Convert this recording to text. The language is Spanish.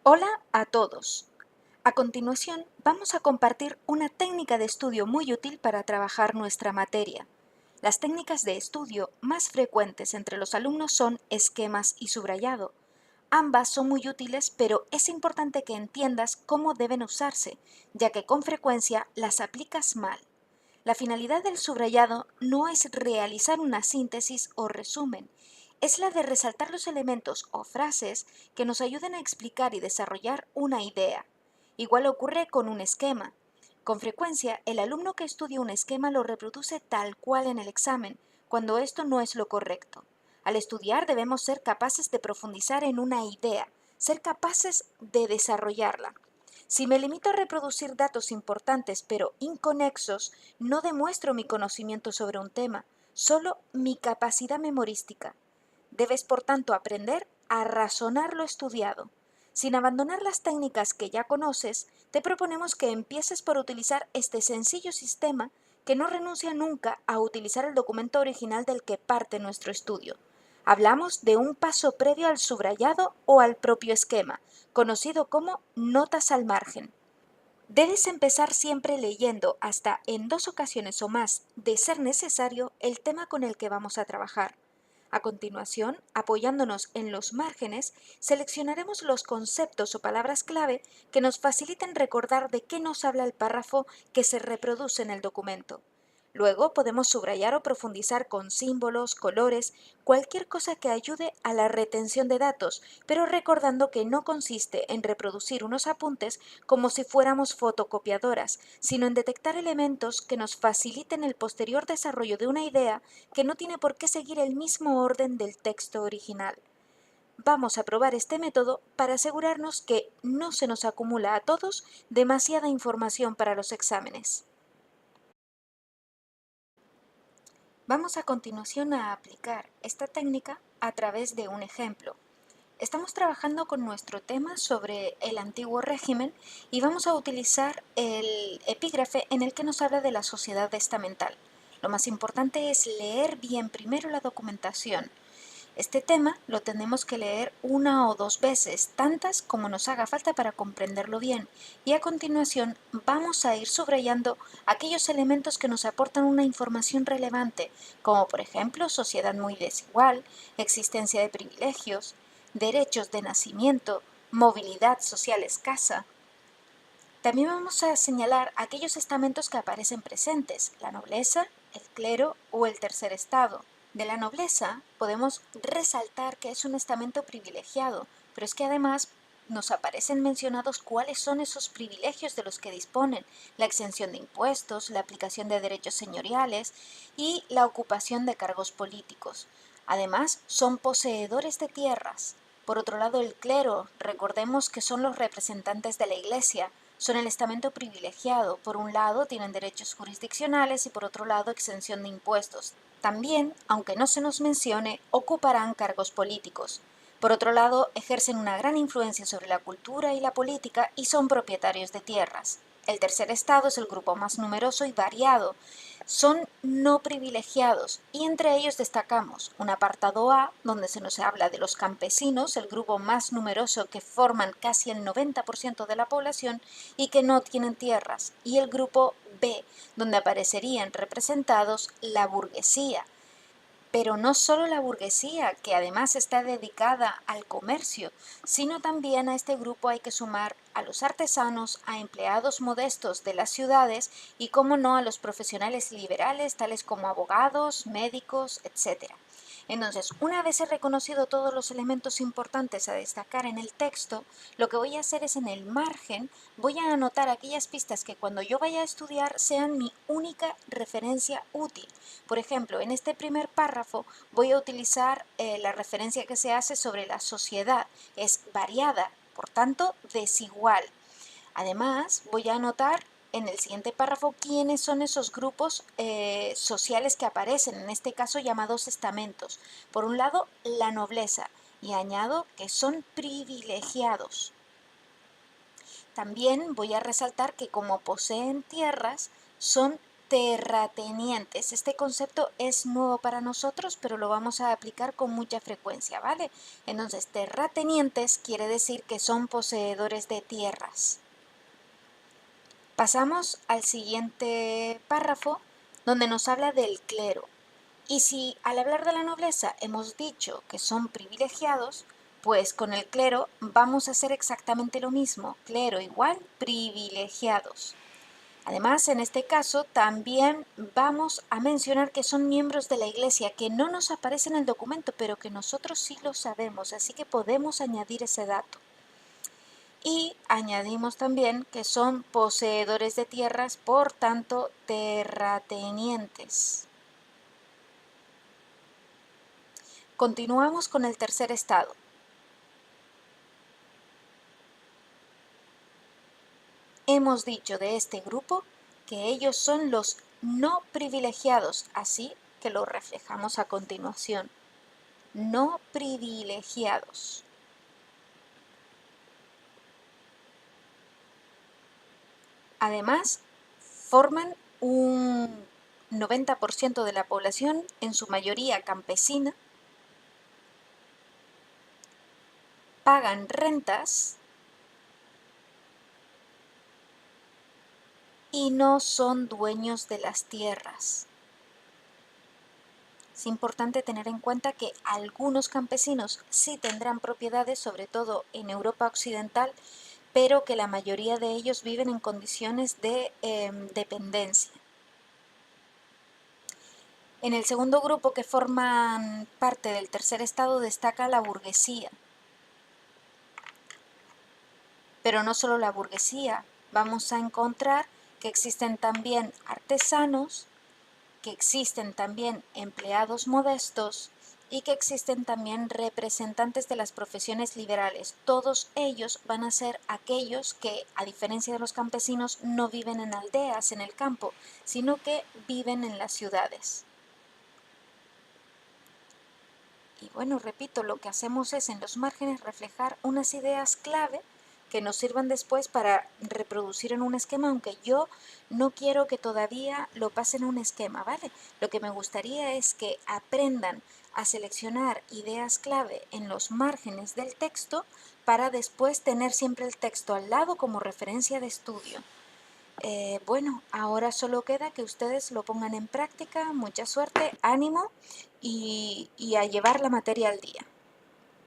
Hola a todos. A continuación, vamos a compartir una técnica de estudio muy útil para trabajar nuestra materia. Las técnicas de estudio más frecuentes entre los alumnos son esquemas y subrayado. Ambas son muy útiles, pero es importante que entiendas cómo deben usarse, ya que con frecuencia las aplicas mal. La finalidad del subrayado no es realizar una síntesis o resumen, es la de resaltar los elementos o frases que nos ayuden a explicar y desarrollar una idea. Igual ocurre con un esquema. Con frecuencia, el alumno que estudia un esquema lo reproduce tal cual en el examen, cuando esto no es lo correcto. Al estudiar debemos ser capaces de profundizar en una idea, ser capaces de desarrollarla. Si me limito a reproducir datos importantes pero inconexos, no demuestro mi conocimiento sobre un tema, solo mi capacidad memorística. Debes, por tanto, aprender a razonar lo estudiado. Sin abandonar las técnicas que ya conoces, te proponemos que empieces por utilizar este sencillo sistema que no renuncia nunca a utilizar el documento original del que parte nuestro estudio. Hablamos de un paso previo al subrayado o al propio esquema, conocido como notas al margen. Debes empezar siempre leyendo hasta en 2 ocasiones o más, de ser necesario, el tema con el que vamos a trabajar. A continuación, apoyándonos en los márgenes, seleccionaremos los conceptos o palabras clave que nos faciliten recordar de qué nos habla el párrafo que se reproduce en el documento. Luego podemos subrayar o profundizar con símbolos, colores, cualquier cosa que ayude a la retención de datos, pero recordando que no consiste en reproducir unos apuntes como si fuéramos fotocopiadoras, sino en detectar elementos que nos faciliten el posterior desarrollo de una idea que no tiene por qué seguir el mismo orden del texto original. Vamos a probar este método para asegurarnos que no se nos acumula a todos demasiada información para los exámenes. Vamos a continuación a aplicar esta técnica a través de un ejemplo. Estamos trabajando con nuestro tema sobre el antiguo régimen y vamos a utilizar el epígrafe en el que nos habla de la sociedad estamental. Lo más importante es leer bien primero la documentación. Este tema lo tenemos que leer 1 o 2 veces, tantas como nos haga falta para comprenderlo bien, y a continuación vamos a ir subrayando aquellos elementos que nos aportan una información relevante, como por ejemplo sociedad muy desigual, existencia de privilegios, derechos de nacimiento, movilidad social escasa. También vamos a señalar aquellos estamentos que aparecen presentes, la nobleza, el clero o el tercer estado. De la nobleza podemos resaltar que es un estamento privilegiado, pero es que además nos aparecen mencionados cuáles son esos privilegios de los que disponen, la exención de impuestos, la aplicación de derechos señoriales y la ocupación de cargos políticos. Además, son poseedores de tierras. Por otro lado, el clero, recordemos que son los representantes de la Iglesia, son el estamento privilegiado. Por un lado, tienen derechos jurisdiccionales y por otro lado, exención de impuestos. También, aunque no se nos mencione, ocuparán cargos políticos. Por otro lado, ejercen una gran influencia sobre la cultura y la política y son propietarios de tierras. El tercer estado es el grupo más numeroso y variado. Son no privilegiados y entre ellos destacamos un apartado A donde se nos habla de los campesinos, el grupo más numeroso que forman casi el 90% de la población y que no tienen tierras, y el grupo B donde aparecerían representados la burguesía. Pero no solo la burguesía, que además está dedicada al comercio, sino también a este grupo hay que sumar a los artesanos, a empleados modestos de las ciudades y, como no, a los profesionales liberales, tales como abogados, médicos, etc. Entonces, una vez he reconocido todos los elementos importantes a destacar en el texto, lo que voy a hacer es en el margen, voy a anotar aquellas pistas que cuando yo vaya a estudiar sean mi única referencia útil. Por ejemplo, en este primer párrafo voy a utilizar la referencia que se hace sobre la sociedad. Es variada, por tanto, desigual. Además, voy a anotar en el siguiente párrafo quiénes son esos grupos sociales que aparecen, en este caso llamados estamentos. Por un lado, la nobleza, y añado que son privilegiados. También voy a resaltar que como poseen tierras, son terratenientes. Este concepto es nuevo para nosotros, pero lo vamos a aplicar con mucha frecuencia, ¿vale? Entonces, terratenientes quiere decir que son poseedores de tierras. Pasamos al siguiente párrafo, donde nos habla del clero. Y si al hablar de la nobleza hemos dicho que son privilegiados, pues con el clero vamos a hacer exactamente lo mismo. Clero igual privilegiados. Además, en este caso también vamos a mencionar que son miembros de la iglesia, que no nos aparece en el documento, pero que nosotros sí lo sabemos, así que podemos añadir ese dato. Y añadimos también que son poseedores de tierras, por tanto, terratenientes. Continuamos con el tercer estado. Hemos dicho de este grupo que ellos son los no privilegiados, así que lo reflejamos a continuación. No privilegiados. Además, forman un 90% de la población, en su mayoría campesina, pagan rentas y no son dueños de las tierras. Es importante tener en cuenta que algunos campesinos sí tendrán propiedades, sobre todo en Europa occidental, pero que la mayoría de ellos viven en condiciones de dependencia. En el segundo grupo, que forman parte del tercer estado, destaca la burguesía. Pero no solo la burguesía, vamos a encontrar que existen también artesanos, que existen también empleados modestos y que existen también representantes de las profesiones liberales. Todos ellos van a ser aquellos que, a diferencia de los campesinos, no viven en aldeas, en el campo, sino que viven en las ciudades. Y bueno, repito, lo que hacemos es en los márgenes reflejar unas ideas clave que nos sirvan después para reproducir en un esquema, aunque yo no quiero que todavía lo pasen en un esquema, ¿vale? Lo que me gustaría es que aprendan a seleccionar ideas clave en los márgenes del texto para después tener siempre el texto al lado como referencia de estudio. Bueno, ahora solo queda que ustedes lo pongan en práctica. Mucha suerte, ánimo y a llevar la materia al día.